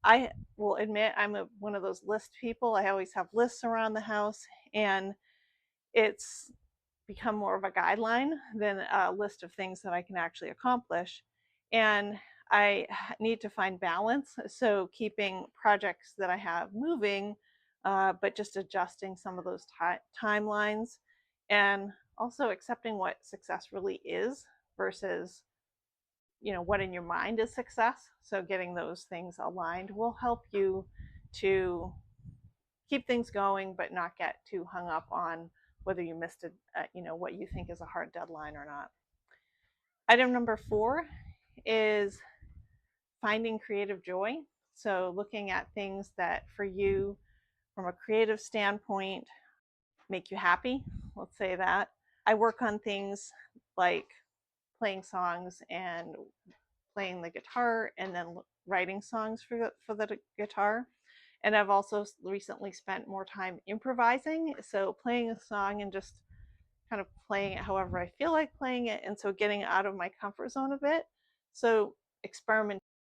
I will admit one of those list people. I always have lists around the house, and it's become more of a guideline than a list of things that I can actually accomplish. And I need to find balance. So keeping projects that I have moving, but just adjusting some of those timelines, and also accepting what success really is versus what in your mind is success. So getting those things aligned will help you to keep things going but not get too hung up on whether you missed what you think is a hard deadline or not. Item number 4 is finding creative joy. So looking at things that for you from a creative standpoint make you happy. Let's say that I work on things like playing songs and playing the guitar, and then writing songs for the guitar. And I've also recently spent more time improvising, so playing a song and just kind of playing it however I feel like playing it, and so getting out of my comfort zone a bit. So experimentation